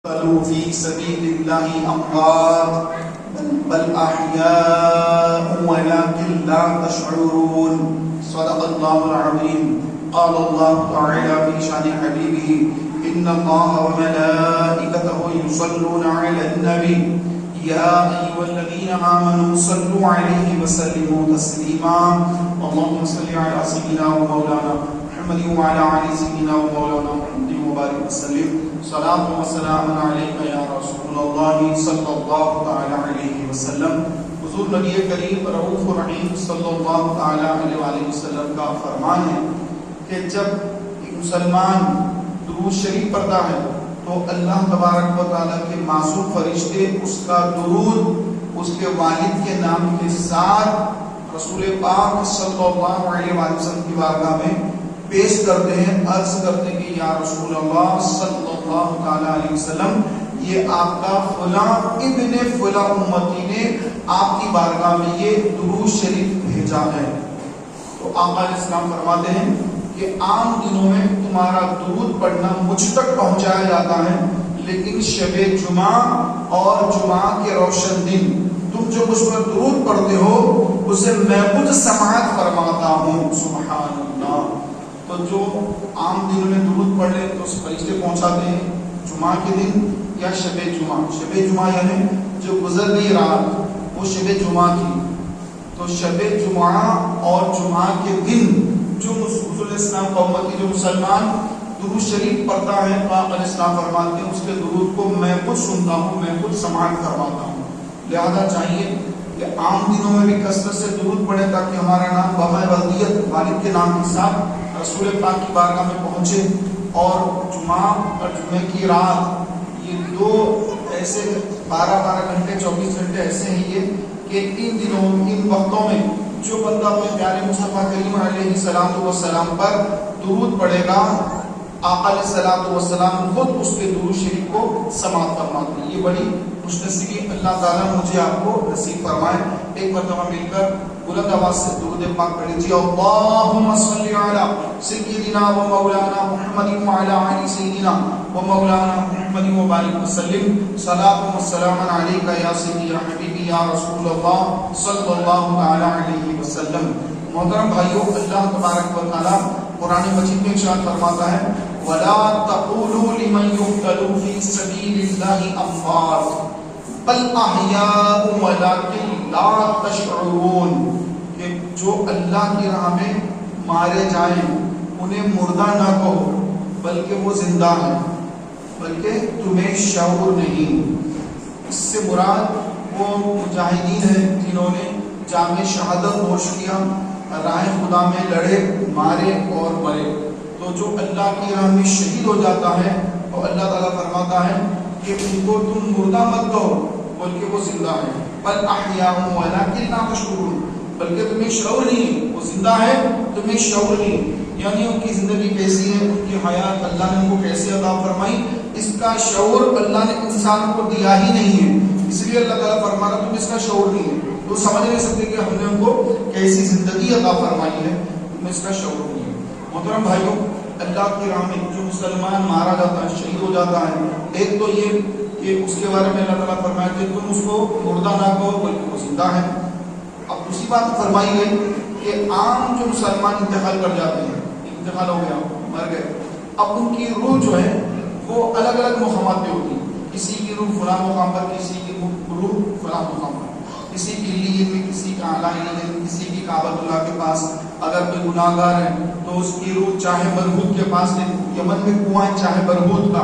قتلوا في سبيل الله أموات بل أحياء ولكن لا تشعرون صدق الله العظيم. قال الله تعالى في شأن حبيبه إن الله وملائكته يصلون على النبي يا أيها الذين آمنوا صلوا عليه وسلموا تسليما. اللهم صل على سيدنا ومولانا محمد وعلى آل سيدنا ومولانا محمد وبارك وسلم. صلاة وسلام عليك يا رسول الله صلی اللہ تعالی علیہ وسلم. حضور نبی کریم رؤوف الرحیم صلی اللہ تعالی علیہ وآلہ وسلم کا فرمان ہے کہ جب ایک مسلمان درود شریف پڑھتا ہے تو اللہ تبارک و تعالیٰ کے معصوم فرشتے اس کا درود اس کے والد کے نام کے ساتھ رسول پاک صلی اللہ علیہ وسلم کی بارگاہ میں پیش کرتے ہیں، عرض کرتے ہیں کہ یا رسول اللہ صلی اللہ تعالی علیہ وسلم، یہ آپ کا فلاں ابن فلاں امتی نے آپ کی بارگاہ میں یہ درود شریف بھیجا ہے. تو آقا علیہ السلام فرماتے ہیں کہ عام دنوں میں تمہارا درود پڑھنا مجھ تک پہنچایا جاتا ہے، لیکن شب جمعہ اور جمعہ کے روشن دن تم جو مجھ پر درود پڑھتے ہو اسے میں خود سماعت فرماتا ہوں. سبحان اللہ. تو جو عام دنوں میں درود پڑھ لیں تو اس فرشتے پہنچاتے ہیں، جمعہ کے دن یا شب جمعہ. شب جمعہ یعنی جو گزر گئی رات وہ شب جمعہ کی. تو شب جمعہ اور جمعہ کے دن جو رسول اسلام کا امتی جو مسلمان درود شریف پڑھتا ہے تو آقا علیہ السلام فرماتے ہیں اس کے درود کو میں خود سنتا ہوں، میں خود سماعت کرواتا ہوں. لہذا چاہیے کہ عام دنوں میں بھی کثرت سے درود پڑھیں تاکہ ہمارا نام بہائے والدیت والد کے نام کے ساتھ رسول پاک کی بارگاہ میں پہنچے. اور جمعہ اور جمعے کی رات یہ دو ایسے 12 گھنٹے 24 گھنٹے ایسے ہیں یہ کہ ان دنوں ان وقتوں میں جو بندہ اپنے پیارے مصطفیٰ کریم علیہ الصلوۃ والسلام پر درود پڑھے گا آقا علیہ الصلوۃ والسلام خود اس کے درود شریف کو سماعت فرماتے ہیں. یہ بڑی خوش نصیبی اللہ تعالیٰ مجھے آپ کو نصیب فرمائے. ایک مرتبہ مل کر بلند آواز سے درود پاک پڑھ لیجیے. اللہم صلی علی سیدنا و مولانا محمد وعلی آل سیدنا و مولانا محمد وبارک وسلم. صلاۃ و سلام علیک یا سیدی یا حبیبی یا رسول اللہ صلی اللہ تعالی علیہ وسلم. محترم بھائیو، اللہ تبارک و تعالی قرآن مجید میں ارشاد فرماتا ہے وَلَا تَقُولُوا لِمَنْ يُقْتَلُ فِي سَبِيلِ اللَّهِ أَمْوَاتٌ بَلْ أَحْيَاءٌ وَلَكِنْ لَا تَشْعُرُونَ. کہ جو اللہ کی راہ میں مارے جائیں انہیں مردہ نہ کہو بلکہ وہ زندہ ہیں، بلکہ تمہیں شعور نہیں. اس سے مراد وہ مجاہدین ہیں جنہوں نے جام شہادت نوش کیا، راہ خدا میں لڑے، مارے اور مرے. تو جو اللہ کی راہ میں شہید ہو جاتا ہے تو اللہ تعالیٰ فرماتا ہے کہ ان کو تم مردہ مت کہو بلکہ وہ زندہ ہے. بل احیاء ولکن لا تشعرون، بلکہ تمہیں شعور نہیں، وہ زندہ ہے تمہیں شعور نہیں. یعنی ان کی زندگی کیسی ہے، ان کی حیات اللہ نے ان کو کیسے عطا فرمائی، اس کا شعور اللہ نے انسان کو دیا ہی نہیں ہے. اس لیے اللہ تعالیٰ فرما رہا تم اس کا شعور نہیں ہے، تو سمجھ نہیں سکتے کہ ہم نے ان کو کیسی زندگی عطا فرمائی ہے، تمہیں اس کا شعور نہیں ہے. محترم بھائیوں، اللہ کی راہ میں جو مسلمان مارا جاتا ہے، شہید ہو جاتا ہے، ایک تو یہ کہ اس کے بارے میں اللہ تعالیٰ فرمایا کہ تم اس کو مردہ نہ کہو بلکہ وہ زندہ ہے. اب دوسری بات فرمائی گئی کہ عام جو مسلمان انتقال کر جاتے ہیں، انتقال ہو گیا، مر گئے، اب ان کی روح جو ہے وہ الگ الگ مقامات پہ ہوتی ہے. کسی کی روح فلاں مقام پر، کسی کی روح فلاں مقام پر، کسی کی لیل میں، کسی کا اعلیٰ علم، کسی کی کعبۃ اللہ کے پاس. اگر کوئی گناہ گار ہے تو اس کی روح چاہے برہوت کے پاس، یمن میں کنواں ہے چاہے برہوت کا،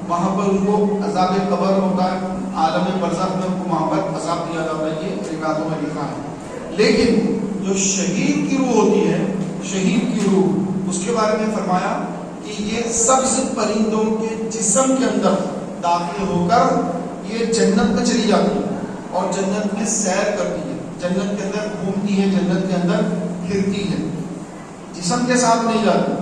وہاں پر ان کو عذاب قبر ہوتا ہے، عالم برزخ میں ان کو وہاں پر عذاب دیا جاتا ہے. یہ روایتوں میں لکھا ہے. لیکن جو شہید کی روح ہوتی ہے، شہید کی روح، اس کے بارے میں فرمایا کہ یہ سبز پرندوں کے جسم کے اندر داخل ہو کر یہ جنت میں چلی جاتی ہے اور جنت میں سیر کرتی ہے، جنت کے اندر گھومتی ہے، جنت کے اندر پھرتی ہے، جسم کے ساتھ نہیں جاتی.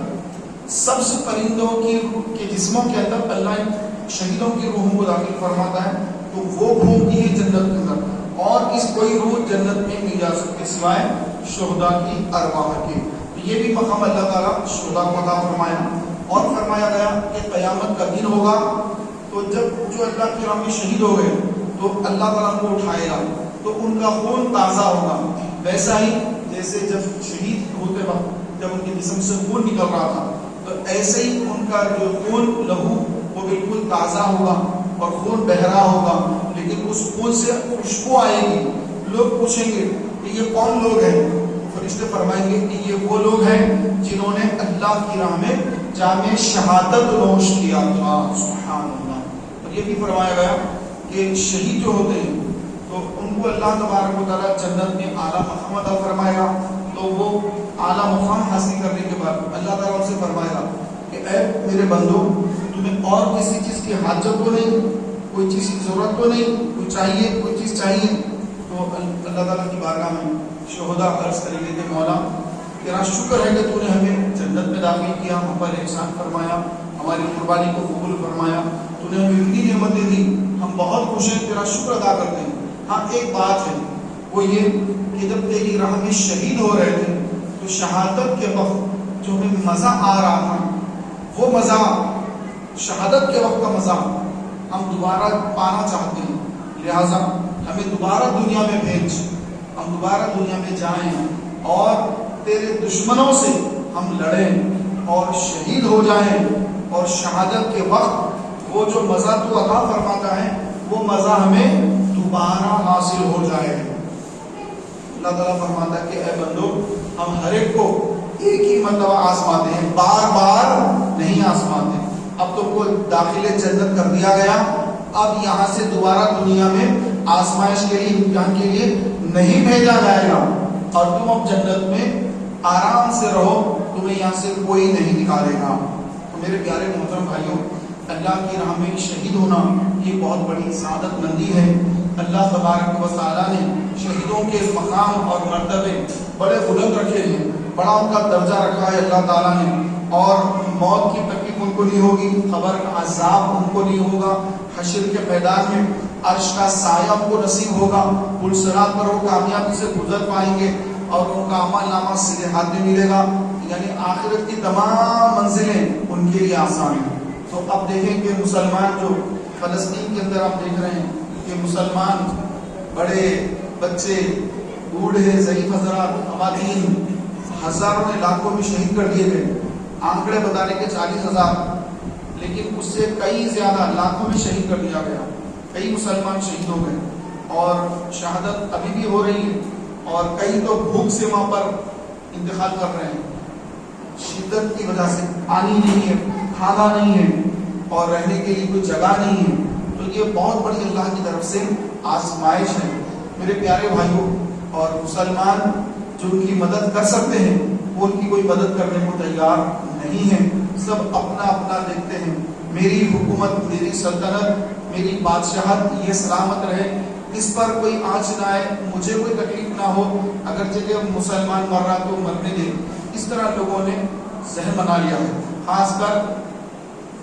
سبز پرندوں کے جسموں کے اندر اللہ شہیدوں کی روحوں کو داخل فرماتا ہے تو وہ گھومتی ہے جنت کے اندر، اور اس کوئی روح جنت میں نہیں جا سکتی سوائے شہداء کی ارواح کے. یہ بھی مقام اللہ تعالیٰ شہداء کو عطا فرمایا. اور فرمایا گیا کہ قیامت کا دن ہوگا تو تو جب جو اللہ کی راہ میں شہید ہو گئے تو اللہ تعالیٰ ان کو اٹھائے گا تو ان کا خون تازہ ہوگا. ویسا ہی جیسے جب شہید ہوتے وقت جب ان کے جسم سے خون نکل رہا تھا تو ایسے ہی ان کا جو خون لہو وہ بالکل تازہ ہوگا اور خون بہ رہا ہوگا, لیکن اس خون سے خوشبو آئے گی. لوگ پوچھیں گے کہ یہ کون لوگ ہیں؟ فرشتے فرمائیں گے کہ یہ وہ لوگ ہیں جنہوں نے اللہ کی راہ میں جام شہادت نوش کیا تھا. سبحان اللہ. اور یہ بھی فرمایا گیا کہ شہید جو ہوتے ہیں تو ان کو اللہ تبارک و تعالیٰ جنت میں اعلیٰ مقام عطا فرمائے گا. تو وہ اعلیٰ مقام حاصل کرنے کے بعد اللہ تعالیٰ ان سے فرمائے گا کہ اے میرے بندو, تمہیں اور کسی چیز کی حاجت تو نہیں, کوئی چیز کی ضرورت تو نہیں, کوئی چاہیے, کوئی چیز چاہیے؟ تو اللہ تعالیٰ کی بارگاہ میں شہداء عرض کریں گے کہ مولا تیرا شکر ہے کہ تو نے ہمیں جنت میں داخل کیا, ہم پر احسان فرمایا, ہماری قربانی کو قبول فرمایا, تو نے ہمیں اتنی نعمتیں دی, ہم بہت خوش ہیں, تیرا شکر ادا کرتے ہیں. ہاں ایک بات ہے وہ یہ کہ جب تیری راہ میں شہید ہو رہے تھے تو شہادت کے وقت جو ہمیں مزہ آ رہا تھا وہ مزہ, شہادت کے وقت کا مزہ ہم دوبارہ پانا چاہتے ہیں. لہٰذا ہمیں دوبارہ دنیا میں بھیج, ہم دوبارہ دنیا میں جائیں اور تیرے دشمنوں سے ہم لڑیں اور شہید ہو جائیں, اور شہادت کے وقت وہ جو مزہ تو عطا فرماتا ہے وہ مزہ ہمیں دوبارہ حاصل ہو جائے. اللہ تعالیٰ فرماتا ہے کہ اے بندو, ہم ہر ایک کو ایک ہی مرتبہ آزماتے ہیں, بار بار نہیں آزماتے. اب تم کو داخل جنت کر دیا گیا, اب یہاں سے دوبارہ دنیا میں آزمائش کے لیے, امتحان کے لیے نہیں بھیجا جائے گا, اور تم اب جنت میں آرام سے رہو, تمہیں یہاں سے کوئی نہیں نکالے گا. تو میرے پیارے محترم بھائیوں, اللہ کی راہ میں شہید ہونا یہ بہت بڑی سعادت مندی ہے. اللہ تبارک و تعالیٰ نے شہیدوں کے مقام اور مرتبے بڑے بلند رکھے ہیں, بڑا ان کا درجہ رکھا ہے اللہ تعالیٰ نے, اور موت کی تکلیف ان کو نہیں ہوگی, قبر کا عذاب ان کو نہیں ہوگا, حشر کے میدان میں عرش کا سایہ ان کو نصیب ہوگا, پلصراط پر وہ کامیابی سے گزر پائیں گے اور ان کا عمل نامہ سیدھے ہاتھ میں ملے گا. یعنی آخرت کی تمام منزلیں ان کے لیے آسان ہیں. تو اب دیکھیں کہ مسلمان جو فلسطین کے اندر آپ دیکھ رہے ہیں کہ مسلمان بڑے بچے بوڑھے ضعیف حضرات خواتین ہزاروں نے لاکھوں میں شہید کر دیے گئے, آنکڑے بتا رہے کہ 40,000, لیکن اس سے کئی زیادہ لاکھوں میں شہید کر دیا گیا, کئی مسلمان شہید ہو گئے, اور شہادت ابھی بھی ہو رہی ہے, اور کئی تو بھوک سے وہاں پر انتقال کر رہے ہیں, شدت کی وجہ سے پانی نہیں ہے, کھانا نہیں ہے, اور رہنے کے لیے کوئی جگہ نہیں ہے. تو یہ بہت بڑی اللہ کی طرف سے آزمائش ہے میرے پیارے بھائیوں. اور مسلمان جو ان کی مدد کر سکتے ہیں وہ ان کی کوئی مدد کرنے کو تیار نہیں ہے, سب اپنا اپنا دیکھتے ہیں. میری حکومت, میری سلطنت, میری بادشاہت یہ سلامت رہے, اس پر کوئی آنچ نہ آئے, مجھے کوئی تکلیف نہ ہو, اگر جگہ مسلمان مر رہا تو مرنے دے. اس طرح لوگوں نے ذہن بنا لیا ہے. خاص کر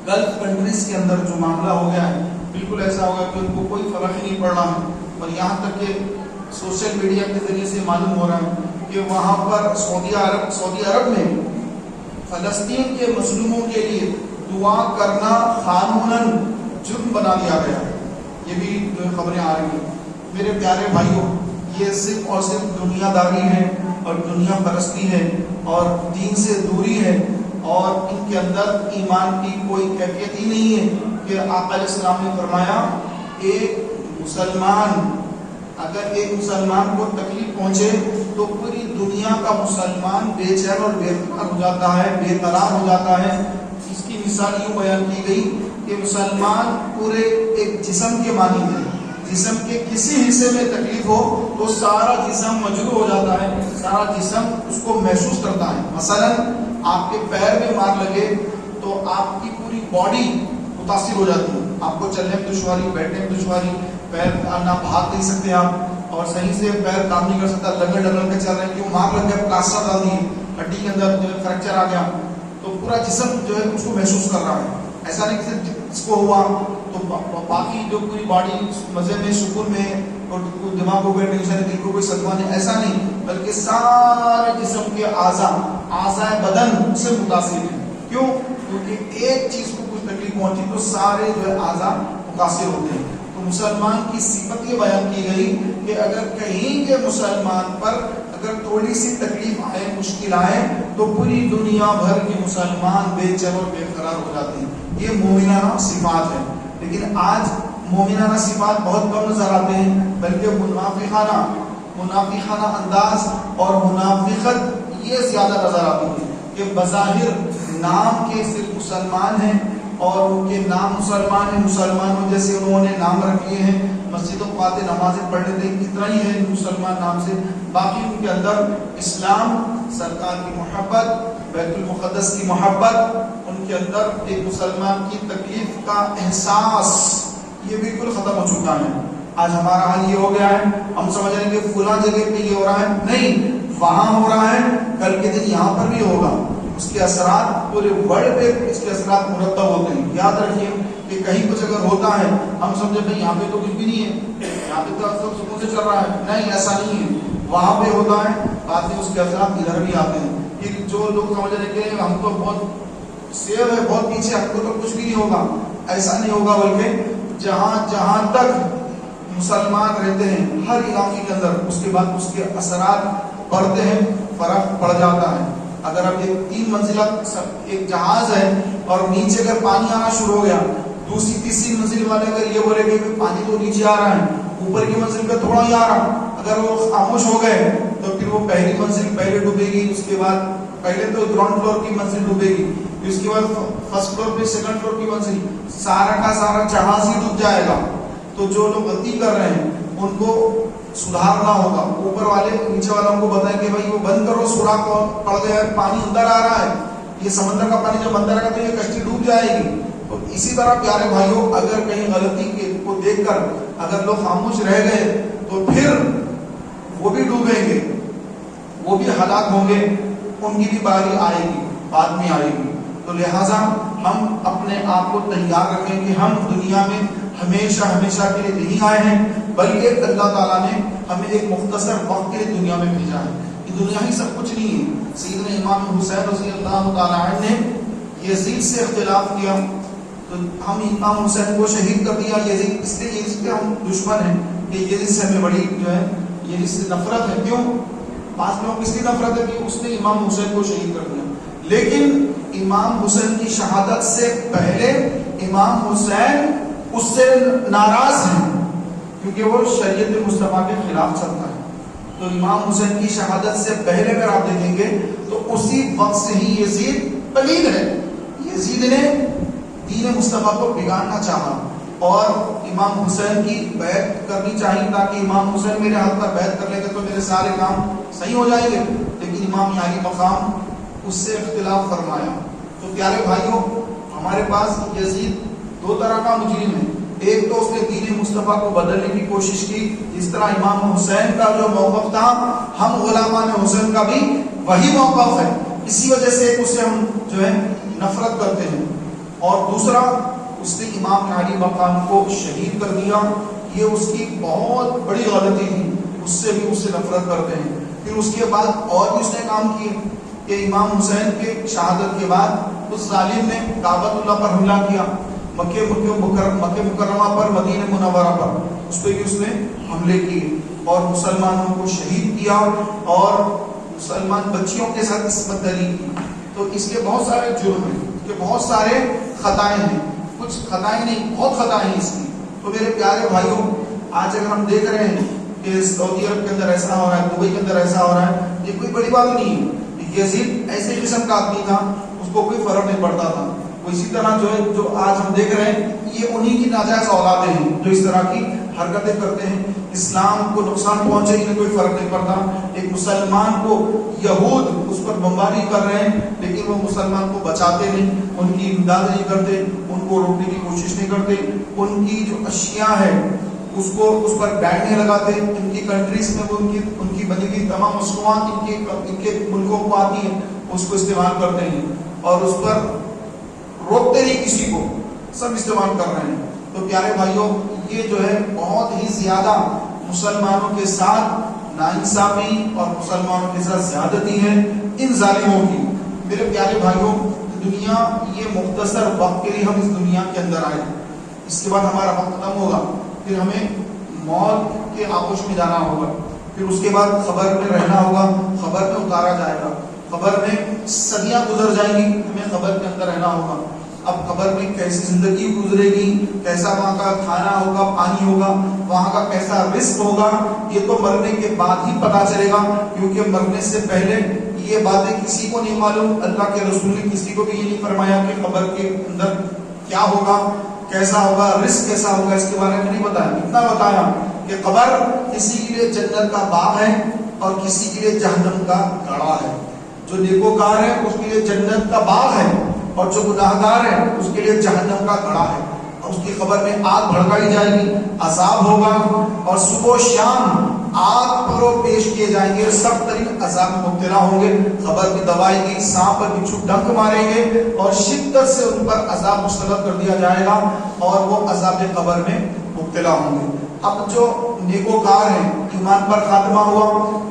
گلف کنٹریز کے اندر جو معاملہ ہو گیا ہے بالکل ایسا ہوگا کہ ان کو کوئی فرق ہی نہیں پڑ رہا ہے, اور یہاں تک کہ سوشل میڈیا کے ذریعے سے معلوم ہو رہا ہے کہ وہاں پر سعودی عرب میں فلسطین کے مظلوموں کے لیے دعا کرنا قانوناً جرم بنا دیا گیا. یہ بھی جو خبریں آ رہی ہیں. میرے پیارے بھائیوں, یہ صرف اور صرف دنیا داری ہے اور دنیا پرستی ہے اور دین سے دوری ہے, اور ان کے اندر ایمان کی کوئی کیفیت ہی نہیں ہے. کہ آقا علیہ السلام نے فرمایا ایک مسلمان, اگر ایک مسلمان کو تکلیف پہنچے تو پوری دنیا کا مسلمان بے چین اور بے قرار ہو جاتا ہے, بے قرار ہو جاتا ہے. اس کی مثال یوں بیان کی گئی کہ مسلمان پورے ایک جسم کے مانند ہے, جسم کے کسی حصے میں تکلیف ہو تو سارا جسم مجروح ہو جاتا ہے, سارا جسم اس کو محسوس کرتا ہے. مثلا آپ کے پیر میں مار لگے تو آپ کی پوری باڈی متاثر ہو جاتی ہے, آپ کو چلنے میں دشواری, بیٹھنے میں دشواری, پیر نہ بھاگ نہیں سکتے آپ, اور صحیح سے پیر کام نہیں کر سکتا, لگڑ ڈگڑ کے چل رہے ہیں, کیوں مار لگ گیا, پلاسٹر ڈال دیے, ہڈی کے اندر فریکچر آ گیا, تو پورا جسم جو ہے اس کو محسوس کر رہا ہے. ایسا نہیں کہ اس کو ہوا تو باقی جو پوری باڈی مزے میں, سکون میں, اور دماغ کو کوئی ٹینشن ہے, دل کو کوئی صدمہ نہیں, ایسا نہیں, بلکہ سارے جسم کے اعضاء بدن سے متاثر ہیں. کیوں؟ کیونکہ ایک چیز کو کچھ تکلیف تکلیف پہنچی تو سارے جو ہے اعضاء متاثر ہوتے ہیں. تو مسلمان کی صفت یہ بیان کی گئی کہ اگر کہیں کے مسلمان پر اگر تھوڑی سی تکلیف آئے، مشکل آئے، تو پوری دنیا بھر کے مسلمان بے چین اور بے قرار ہو جاتے ہیں. یہ مومنانہ صفات ہے. لیکن آج مومنانہ صفات بہت کم نظر آتے ہیں، بلکہ منافقانہ انداز اور منافقت یہ زیادہ نظر آتی ہے کہ بظاہر نام کے صرف مسلمان ہیں اور ان کے نام مسلمان ہیں، مسلمانوں جیسے انہوں نے نام رکھے ہیں، مسجدوں کو آتے نمازیں پڑھ لیتے ہیں، اتنا ہی ہے مسلمان نام سے. باقی ان کے اندر اسلام، سرکار کی محبت، بیت المقدس کی محبت، ان کے اندر ایک مسلمان کی تکلیف کا احساس یہ بالکل ختم ہو چکا ہے. آج ہمارا حال یہ ہو گیا ہے، ہم سمجھ رہے ہیں کہ فلاں جگہ پہ یہ ہو رہا ہے، نہیں، وہاں ہو رہا ہے، کل کے دن یہاں پر بھی ہوگا. اس کے اثرات پورے ورلڈ پہ اس کے اثرات مرتب ہوتے ہیں. یاد رکھیے کہ کہیں کچھ اگر ہوتا ہے ہم سمجھے بھائی یہاں پہ تو کچھ بھی نہیں ہے، یہاں پہ تو سب سکون سے چل رہا ہے. نہیں، ایسا نہیں ہے. وہاں پہ ہوتا ہے، بعد میں اس کے اثرات ادھر بھی آتے ہیں. پھر جو لوگ سمجھ رہے کہ ہم تو بہت سیو ہے، بہت پیچھے، ہم کو تو کچھ بھی نہیں ہوگا، ایسا نہیں ہوگا. بلکہ جہاں تک مسلمان رہتے ہیں ہر علاقے کے اندر، اس کے بعد اس کے اثرات پڑتے ہیں، فرق پڑ جاتا ہے. اگر اب ایک 3 منزلہ ایک جہاز ہے اور نیچے اگر پانی آنا شروع ہو گیا، دوسری تیسری منزل والے اگر یہ بولے کہ پانی تو نیچے آ رہا ہے، اوپر کی منزل پہ تھوڑا ہی آ رہا، اگر وہ خاموش ہو گئے تو پھر وہ پہلی منزل پہلے ڈوبے گی، اس کے بعد پہلے تو گراؤنڈ فلور کی منزل ڈوبے گی، پھر اس کے بعد فرسٹ فلور پہ سیکنڈ فلور کی منزل، سارا کا سارا جہاز ہی ڈوب جائے گا. تو جو لوگ غلطی کر رہے ہیں ان کو سدھارنا ہوگا. اوپر والے نیچے والوں کو بتائیں کہ بھائی وہ بند کرو، سوراخ پڑ گیا ہے، پانی اندر آ رہا ہے، یہ سمندر کا پانی جب اندر آ گا تو یہ کشتی ڈوب جائے گی. تو اسی طرح پیارے بھائیوں، اگر کہیں غلطی کو دیکھ کر اگر لوگ خاموش رہ گئے تو پھر وہ بھی ڈوبیں گے، وہ بھی ہلاک ہوں گے، ان کی بھی باری آئے گی، بعد میں آئے گی. تو لہٰذا ہم اپنے آپ کو تیار رکھیں کہ ہم دنیا میں ہمیشہ کے لیے نہیں آئے ہیں، بلکہ اللہ تعالیٰ نے ہمیں ایک مختصر وقت کے لیے دنیا میں بھیجا ہے. یہ دنیا ہی سب کچھ نہیں ہے. سیدنا امام حسین رضی اللہ تعالیٰ عنہ نے یزید سے اختلاف کیا تو ہم امام حسین کو شہید کر دیا. یزید اس لیے یزید کے ہم دشمن ہیں کہ یزید سے ہمیں بڑی جو ہے یزید سے نفرت ہے. کیوں؟ بعض لوگوں کو اس لیے نفرت ہے کہ اس نے امام حسین کو شہید کر دیا. لیکن امام حسین کی شہادت سے پہلے امام حسین اس سے ناراض ہیں کیونکہ وہ شریعت مصطفیٰ کے خلاف چلتا ہے. تو امام حسین کی شہادت سے پہلے اگر آپ دیکھیں گے تو اسی وقت سے ہی یزید پلید ہے. یزید نے دین مصطفیٰ کو بگاڑنا چاہا اور امام حسین کی بیعت کرنی چاہیے تاکہ امام حسین میرے ہاتھ پر بیعت کر لے گا تو میرے سارے کام صحیح ہو جائیں گے. لیکن امام علی مقام اس سے اختلاف فرمایا. تو پیارے بھائیوں، ہمارے پاس یزید 2 طرح کا مجرم ہے. ایک تو اس نے دین مصطفیٰ کو بدلنے کی کوشش کی، جس طرح امام حسین کا جو موقف تھا ہم غلامان حسین کا بھی وہی موقف ہے، اسی وجہ سے اسے ہم جو ہے نفرت کرتے ہیں. اور دوسرا، اس نے امام علی مقام کو شہید کر دیا. یہ اس کی بہت بڑی غلطی تھی، اس سے بھی اس سے نفرت کرتے ہیں. پھر اس کے بعد اور بھی اس نے کام کیے کہ امام حسین کے شہادت کے بعد اس ظالم نے کعبۃ اللہ پر حملہ کیا، مکہ مکرمہ پر، مدینہ منورہ پر، اس پہ بھی اس نے حملے کیے اور مسلمانوں کو شہید کیا اور مسلمان بچیوں کے ساتھ عصمت دری کی. تو اس کے بہت سارے جرم ہیں، اس کے بہت سارے خطائیں ہیں. کچھ خطائیں نہیں، بہت خطائیں ہیں اس کی. تو میرے پیارے بھائیوں، آج اگر ہم دیکھ رہے ہیں کہ سعودی عرب کے اندر ایسا ہو رہا ہے، دبئی کے اندر ایسا ہو رہا ہے، یہ کوئی بڑی بات نہیں ہے. یزید ایسے قسم کا آدمی تھا، اس کو کوئی فرق نہیں پڑتا تھا. اسی طرح جو آج ہم دیکھ رہے ہیں، یہ انہی کی ناجائز اولادیں ہیں جو اس طرح کی حرکتیں کرتے ہیں. اسلام کو نقصان پہنچے انہیں کوئی فرق نہیں پڑتا. ایک مسلمان کو یہود اس پر بمباری کر رہے ہیں لیکن وہ مسلمان کو بچاتے نہیں، ان کی امداد نہیں کرتے، ان کو روکنے کی کوشش نہیں کرتے. ان کی جو اشیاء ہے اس پر بین نہیں لگاتے. ان کی کنٹریز میں وہ ان کی بنی ہوئی تمام مصنوعات ان کے ملکوں کو آتی ہیں، اس کو استعمال کرتے ہیں اور اس پر روکتے نہیں کسی کو، سب استعمال کر رہے ہیں. تو پیارے بھائیوں، یہ جو ہے بہت ہی زیادہ مسلمانوں کے ساتھ ناانصافی اور مسلمانوں کے ساتھ زیادتی ہے ان ظالموں کی. میرے پیارے بھائیوں، دنیا یہ مختصر وقت کے لیے ہم اس دنیا کے اندر آئے، اس کے بعد ہمارا وقت ختم ہوگا، پھر ہمیں موت کے آغوش میں جانا ہوگا، پھر اس کے بعد قبر میں رہنا ہوگا، قبر میں اتارا جائے گا، قبر میں صدیاں گزر جائیں گی، ہمیں قبر کے اندر رہنا ہوگا۔ اب قبر میں کیسی زندگی گزرے گی، کیسا وہاں کا کھانا ہوگا، پانی ہوگا، وہاں کا کیسا رزق ہوگا، یہ تو مرنے کے بعد ہی پتا چلے گا، کیونکہ مرنے سے پہلے یہ باتیں کسی کو نہیں معلوم۔ اللہ کے رسول نے کسی کو بھی یہ نہیں فرمایا کہ قبر کے اندر کیا ہوگا، کیسا ہوگا، رزق کیسا ہوگا، اس کے بارے میں نہیں بتایا۔ اتنا بتایا کہ قبر کسی کے لیے جنت کا باغ ہے اور کسی کے لیے جہنم کا گڑھا ہے۔ جو نیکوکار ہے اس کے لیے جنت کا باغ ہے، اور جو گناہگار ہے اس کے لیے جہنم کا گڑھا ہے، اور اس کی قبر میں آگ بھڑکائی جائے گی، عذاب ہوگا، اور صبح و شام آگ پر وہ پیش کیے جائیں گے، سخت ترین عذاب میں مبتلا ہوں گے، قبر میں دبائی گئی، سانپ پر بچھو ڈنک ماریں گے، اور شدت سے ان پر عذاب مسلط کر دیا جائے گا، اور وہ عذاب قبر میں مبتلا ہوں گے۔ اب جو نیکوکار ہیں، ایمان پر خاتمہ ہوا،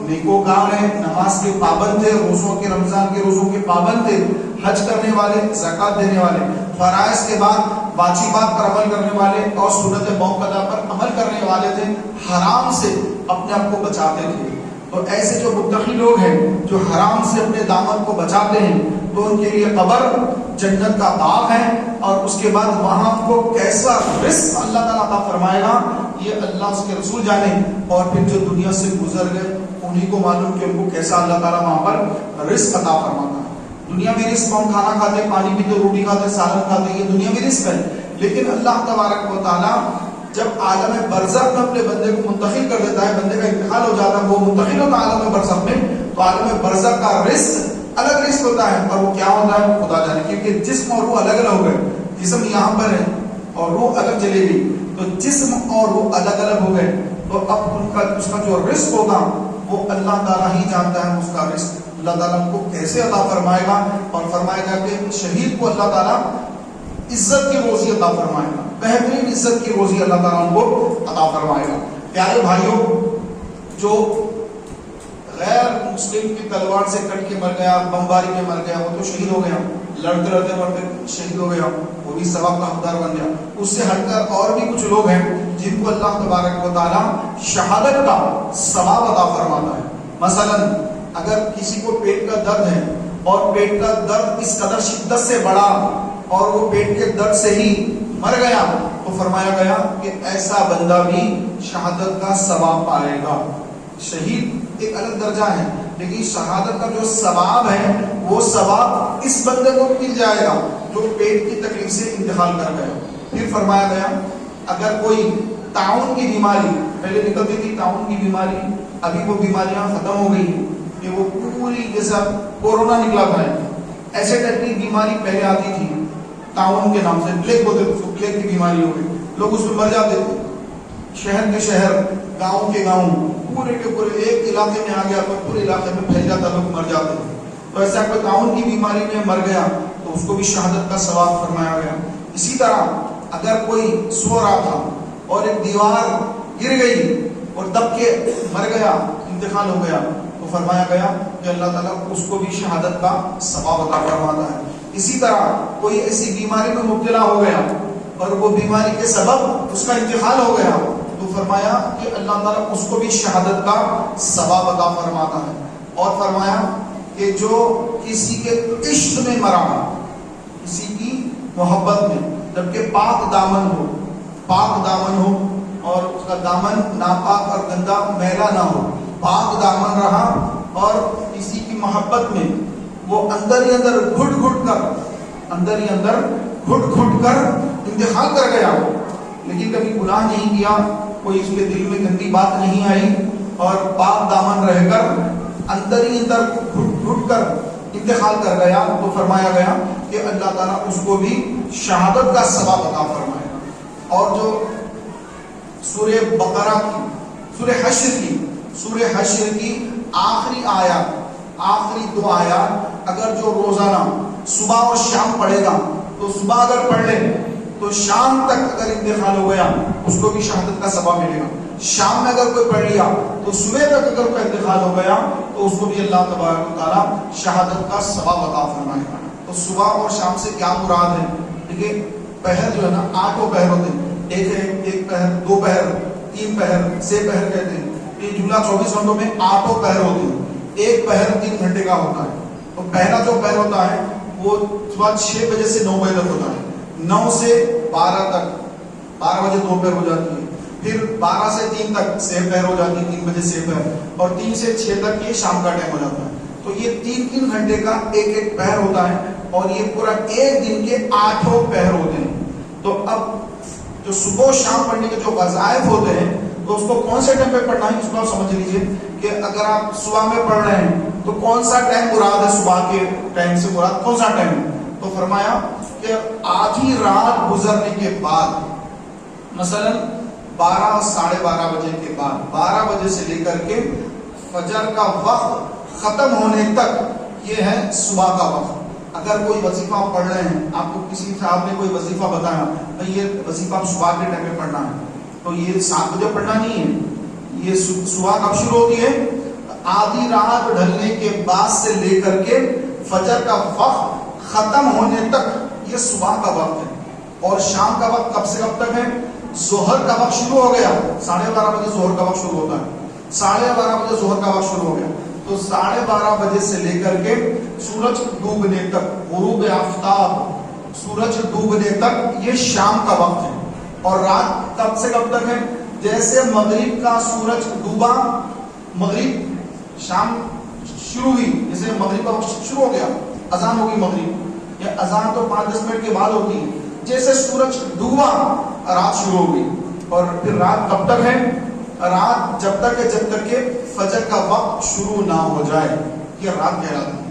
نیکوکار ہیں، نماز کے پابند تھے، روزوں کے، رمضان کے روزوں کے پابند تھے، حج کرنے والے، زکوٰۃ دینے والے، فرائض کے بعد واجبات پر عمل کرنے والے اور سنت موقدہ پر عمل کرنے والے تھے، حرام سے اپنے آپ کو بچاتے تھے۔ تو ایسے جو متقی لوگ ہیں جو حرام سے اپنے دامن کو بچاتے ہیں، تو ان کے لیے قبر جنت کا باغ ہے، اور اس کے بعد وہاں کو کیسا رزق اللہ تعالیٰ عطا فرمائے گا یہ اللہ اس کے رسول جانے، اور پھر جو دنیا سے گزر گئے انہیں کو معلوم کہ ان کو کیسا اللہ تعالیٰ وہاں پر رزق عطا فرماتا ہے۔ دنیا میں رزق ہم کھانا کھاتے، پانی پیتے، روٹی کھاتے، سالن کھاتے، یہ دنیا میں رزق ہے، لیکن اللہ تبارک و تعالیٰ جب عالم برزخ میں اپنے بندے کو منتقل کر دیتا ہے، بندے کا انتقال ہو جاتا ہے، وہ منتقل ہوتا ہے عالم برزخ میں، تو عالم برزخ کا رزق الگ رزق ہوتا ہے، اور وہ کیا ہوتا ہے خدا جانے، کیونکہ جسم اور روح الگ الگ ہو گئے، جسم یہاں پر ہے اور روح الگ چلے گئی، تو جسم اور روح الگ الگ ہو گئے، تو اب ان کا اس کا جو رزق ہوگا وہ اللہ تعالیٰ ہی جانتا ہے، اس کا رزق اللہ تعالیٰ کو کیسے عطا فرمائے گا، اور فرمائے گا کہ شہید کو اللہ تعالیٰ عزت کی روزی عطا فرمائے گا، بہترین عزت کی روزی اللہ تعالیٰ ان کو عطا فرمائے گا۔ پیارے بھائیوں، جو غیر مسلم کی تلوار سے کٹ کے مر گیا، بمباری میں مر گیا، وہ تو شہید ہو گیا، لڑتے لڑتے مرتے شہید ہو گیا، وہ بھی ثواب کا حقدار بن گیا۔ اس سے ہٹ کر اور بھی کچھ لوگ ہیں جن کو اللہ تبارک و تعالیٰ شہادت کا ثواب عطا فرماتا ہے۔ مثلا اگر کسی کو پیٹ کا درد ہے اور پیٹ کا درد اس قدر شدت سے بڑا اور وہ پیٹ کے درد سے ہی مر گیا، تو فرمایا گیا کہ ایسا بندہ بھی شہادت کا ثواب پائے گا۔ شہید ایک الگ درجہ ہے، لیکن شہادت کا جو ثواب ہے وہ ثواب اس بندے کو مل جائے گا جو پیٹ کی تکلیف سے انتقال کر گیا۔ پھر فرمایا گیا اگر کوئی تعاون کی بیماری، پہلے نکلتی تھی تعاون کی بیماری، ابھی وہ بیماریاں ختم ہو گئی کہ وہ پوری جیسا کورونا نکلا تھا، ایسے ٹائپ کی بیماری پہلے آتی تھی تعاون کے نام سے، پلیگ بولتے تھے، پلیگ کی بیماری ہو گئی، لوگ اس میں مر جاتے تھے، شہر کے شہر، گاؤں کے گاؤں، پورے کے پورے ایک علاقے میں آ گیا تو پورے علاقے میں پھیل جاتا، لوگ مر جاتے تھے۔ تو ایسا کوئی تعاون کی بیماری میں مر گیا تو اس کو بھی شہادت کا ثواب فرمایا گیا۔ اسی طرح اگر کوئی سو رہا تھا اور ایک دیوار گر گئی اور دب کے مر گیا، انتقال ہو گیا، تو فرمایا گیا کہ اللہ تعالیٰ اس کو بھی شہادت کا ثواب عطا فرماتا ہے۔ اسی طرح کوئی ایسی بیماری میں مبتلا ہو گیا اور وہ بیماری کے سبب اس کا انتقال ہو گیا، تو فرمایا کہ اللہ تعالیٰ اس کو بھی شہادت کا ثواب عطا فرماتا ہے۔ اور فرمایا کہ جو کسی کے عشق میں مرا، کسی کی محبت میں، جبکہ پاک دامن ہو اور اس کا دامن ناپاک اور گندا میلا نہ ہو، پاک دامن رہا اور کسی کی محبت میں وہ اندر ہی اندر گھٹ کر انتقال کر گیا، لیکن کبھی گناہ نہیں کیا، کوئی اس کے دل میں گندی بات نہیں آئی، اور پاک دامن رہ کر اندر ہی اندر گھٹ کر انتقال کر گیا، تو فرمایا گیا کہ اللہ تعالیٰ اس کو بھی شہادت کا ثواب عطا فرمائے گا۔ اور جو سورہ بقرہ کی، سورہ حشر کی آخری آیات، آخری دو آیات اگر جو روزانہ صبح اور شام پڑھے گا، تو صبح اگر پڑھ لے تو شام تک اگر انتقال ہو گیا اس کو بھی شہادت کا ثواب ملے گا۔ شام میں اگر کوئی پڑھ لیا تو صبح تک اگر کوئی انتقال ہو گیا تو اس کو بھی اللہ تبارک و تعالیٰ شہادت کا ثواب عطا فرمائے گا۔ تو تو صبح اور شام سے کیا مراد ہے؟ دیکھیے پہر جو ہے نا 8 پہر ہوتے ہیں، ایک پہر، 2 پہر، 3 پہر، 6 پہر کہتے ہیں. یہ جملہ 24 گھنٹوں میں 8 پہر ہوتے ہیں. ایک پہر 3 گھنٹے کا ہوتا ہے. تو پہلا جو پہر ہوتا ہے وہ صبح 6 بجے سے 9 بجے تک ہوتا ہے. 9 سے 12 تک، 12 بجے 2 پہر ہو جاتی ہے. پھر 12 سے 3 تک 6 پہر ہو جاتی ہے، 3 بجے 6 پہر، اور 3 سے 6 تک یہ شام کا ٹائم ہو جاتا ہے. تو یہ 3 گھنٹے کا ایک پہر ہوتا ہے، اور یہ پورا ایک دن کے 8 پہر ہوتے ہیں. تو اب جو صبح و شام پڑھنے کے جو وظائف ہوتے ہیں تو اس کو کون سے ٹائم پہ پڑھنا ہے اس کو آپ سمجھ لیجئے کہ اگر آپ صبح میں پڑھ رہے ہیں تو کون سا ٹائم مراد ہے، صبح کے ٹائم سے مراد کون سا ٹائم ہے؟ تو فرمایا کہ آدھی رات گزرنے کے بعد، مثلا 12 ساڑھے 12 بجے کے بعد، 12 بجے سے لے کر کے فجر کا وقت ختم ہونے تک یہ ہے صبح کا وقت. اگر کوئی وظیفہ پڑھ رہے ہیں، آپ کو کسی صاحب نے کوئی وظیفہ بتایا تو یہ وظیفہ صبح کے ٹائم میں پڑھنا ہے، تو یہ 7 بجے پڑھنا نہیں ہے. یہ صبح کب شروع ہوتی ہے؟ آدھی رات ڈھلنے کے بعد سے لے کر کے فجر کا وقت ختم ہونے تک یہ صبح کا وقت ہے. اور شام کا وقت کب سے کب تک ہے؟ ظہر کا وقت شروع ہو گیا، 12:30 بجے ظہر کا وقت شروع ہوتا ہے. 12:30 بجے ظہر کا وقت شروع ہو گیا تو 12:30 بجے سے لے کر کے سورج ڈوبنے تک، غروب آفتاب، سورج ڈوبنے تک یہ شام کا وقت ہے. اور رات کب سے کب تک ہے؟ جیسے مغرب کا سورج ڈوبا، مغرب شام شروع ہوئی، جیسے مغرب کا وقت شروع ہو گیا، اذان ہوگی مغرب، یہ اذان تو 5-10 منٹ کے بعد ہوتی ہے، جیسے سورج ڈوبا رات شروع ہو گئی. اور پھر رات کب تک ہے؟ رات جب تک کہ فجر کا وقت شروع نہ ہو جائے، یہ رات کہلاتی ہے.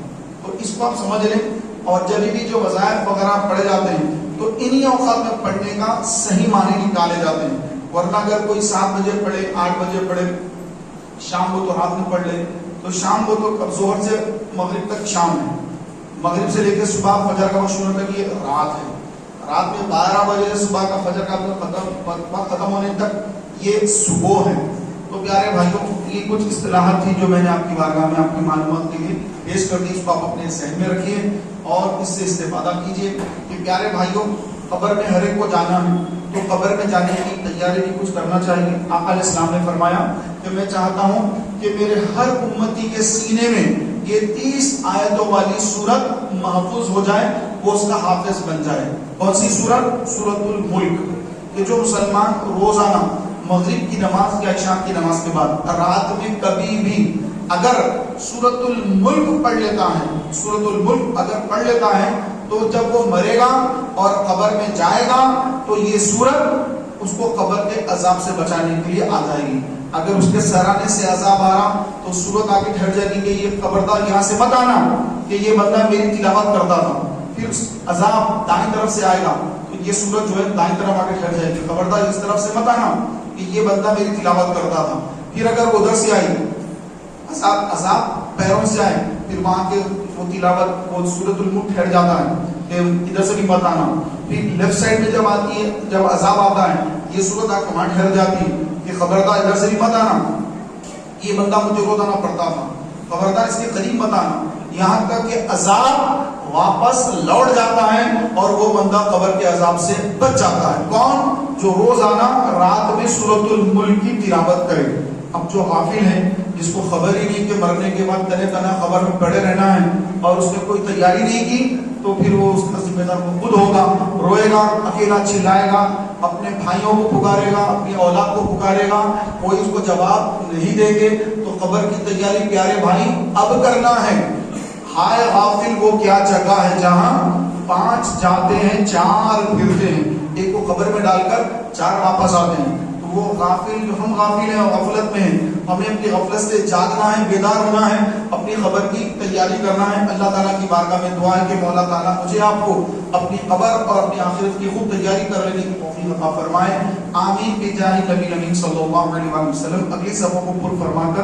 تو اس کو آپ سمجھ لیں. اور جب بھی جو وظائف وغیرہ پڑھے جاتے ہیں تو انہی اوقات میں پڑھنے کا صحیح معنی نکالے جاتے ہیں. ورنہ اگر کوئی 7 بجے پڑھے، 8 بجے پڑھے، شام کو تو رات میں پڑھ لے، تو شام کو تو ظہر سے مغرب تک شام ہے، مغرب سے لے کے صبح فجر کا وقت شروع تک یہ رات ہے. رات میں 12 بجے صبح کا فجر کا وقت ختم ہونے تک یہ صبح ہے. تو پیارے بھائیوں، یہ کچھ اصطلاحات تھی جو میں نے آپ کی بارگاہ میں آپ کی معلومات کے لیے پیش کر دی. اس کو آپ اپنے ذہن میں رکھیے اور اس سے استفادہ کیجیے. کہ پیارے بھائیوں، قبر میں ہر ایک کو جانا ہے، تو قبر میں جانے کی تیاری بھی کچھ کرنا چاہیے. آقا علیہ السلام نے فرمایا کہ میں چاہتا ہوں کہ میرے ہر امتی کے سینے میں یہ 30 آیتوں والی سورت محفوظ ہو جائے، وہ اس کا حافظ بن جائے. کون سی سورت؟ سورت الملک. کہ جو مسلمان روزانہ مغرب کی نماز یا عشاء کی نماز کے بعد رات میں کبھی بھی اگر سورت الملک پڑھ لیتا ہے، سورت الملک اگر پڑھ لیتا ہے، تو جب وہ مرے گا اور قبر میں جائے گا تو یہ سورت اس کو قبر کے عذاب سے بچانے کے لیے آ جائے گی. اگر اس کے سرانے سے عذاب آ رہا تو سورت آگے ٹھہر جائے گی کہ یہ خبردار یہاں سے مت آنا کہ یہ بندہ میری تلاوت کرتا تھا. پھر عذاب دائیں طرف سے آئے گا تو یہ سورت جو ہے دائیں طرف آگے ٹھہر جائے گی، خبردار اس طرف سے مت آنا کہ یہ بندہ میری تلاوت کرتا تھا. پھر اگر ادھر سے آئی عذاب پیروں سے آئے، پھر وہاں کے وہ تلاوت وہ سورت الملک ٹھہر جاتا ہے کہ ادھر سے بھی مت آنا. پھر لیفٹ سائڈ میں جب آتی ہے، جب عذاب آتا ہے، یہ سورت آ کے وہاں ٹھہر جاتی ہے کہ خبردار ادھر سے بھی مت آنا، یہ بندہ مجھے روزانہ پڑھتا تھا، خبردار اس کے قریب مت آنا. یہاں تک کہ عذاب واپس لوٹ جاتا ہے اور وہ بندہ قبر کے عذاب سے بچ جاتا ہے. کون؟ جو روزانہ رات میں سورۃ الملک کی تلاوت کرے. اب جو غافل ہے، جس کو خبر ہی نہیں کہ مرنے کے بعد تنہ تنہ خبر میں پڑے رہنا ہے اور اس نے کوئی تیاری نہیں کی، تو پھر وہ اس کا ذمہ دار وہ خود ہوگا. روئے گا، اکیلا چلائے گا، اپنے بھائیوں کو پکارے گا، اپنی اولاد کو پکارے گا، کوئی اس کو جواب نہیں دے گے. تو قبر کی تیاری پیارے بھائی اب کرنا ہے. ہائے غافل وہ کیا جگہ ہے جہاں 5 جاتے ہیں 4 پھرتے ہیں، ایک کو قبر میں ڈال کر 4 واپس آتے ہیں. تو وہ غافل جو ہم غافل ہیں اور غفلت میں ہیں، ہمیں اپنی غفلت سے جاگنا ہے، بیدار ہونا ہے، اپنی خبر کی تیاری کرنا ہے. اللہ تعالیٰ کی بارگاہ میں دعا ہے کہ مولا تعالیٰ مجھے آپ کو اپنی قبر اور اپنی آخرت کی خوب تیاری کر لینے کی توفیق عطا فرمائے. آمین بجاہ نبی امین صلی اللہ علیہ وسلم. اگلی صفحوں کو پر فرما کر